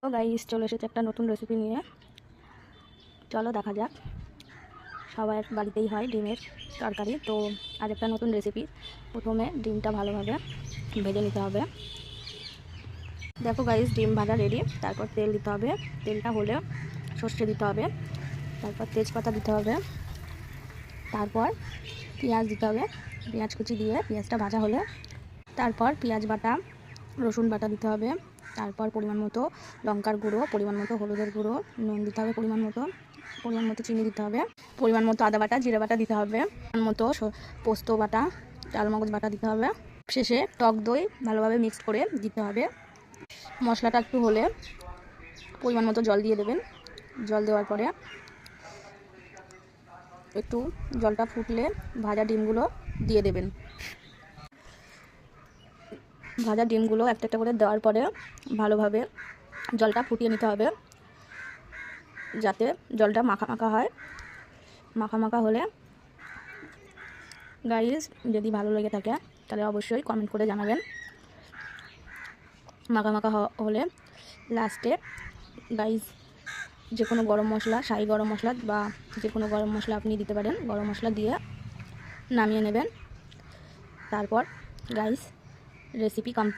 তো গাইস চলে এসেছে একটা নতুন রেসিপি নিয়ে। চলো দেখা যাক। সবার বাড়িতেই হয় ডিমের তরকারি, তো আজ একটা নতুন রেসিপি। প্রথমে ডিমটা ভালোভাবে ভেজে নিতে হবে। দেখো গাইস, ডিম ভাজা রেডি। তারপর তেল দিতে হবে, তেলটা হলে সর্ষে দিতে হবে, তারপর তেজপাতা দিতে হবে, তারপর পেঁয়াজ দিতে হবে। পেঁয়াজ কুচি দিয়ে পেঁয়াজটা ভাজা হলে তারপর পেঁয়াজ বাটা, রসুন বাটা দিতে হবে। তারপর পরিমাণ মতো লঙ্কার গুঁড়ো, পরিমাণ মতো হলুদের গুঁড়ো, নুন দিতে হবে পরিমাণ মতো চিনি দিতে হবে, পরিমাণ মতো আদা বাটা, জিরে বাটা দিতে হবে, পরিমাণ মতো পোস্ত বাটা, চালমগজ বাটা দিতে হবে। শেষে টক দই ভালোভাবে মিক্স করে দিতে হবে। মশলাটা একটু হলে পরিমাণ মতো জল দিয়ে দেবেন। জল দেওয়ার পরে একটু জলটা ফুটলে ভাজা ডিমগুলো দিয়ে দেবেন। ভাজা ডিমগুলো একটা একটা করে দেওয়ার পরে ভালোভাবে জলটা ফুটিয়ে নিতে হবে, যাতে জলটা মাখা মাখা হয়। মাখা মাখা হলে গাইস, যদি ভালো লেগে থাকে তাহলে অবশ্যই কমেন্ট করে জানাবেন। মাখা মাখা হলে লাস্টে গাইস যে কোনো গরম মশলা, শাহি গরম মশলা বা যে কোনো গরম মশলা আপনি দিতে পারেন। গরম মশলা দিয়ে নামিয়ে নেবেন। তারপর গাইস রেসিপি কমপ্লিট।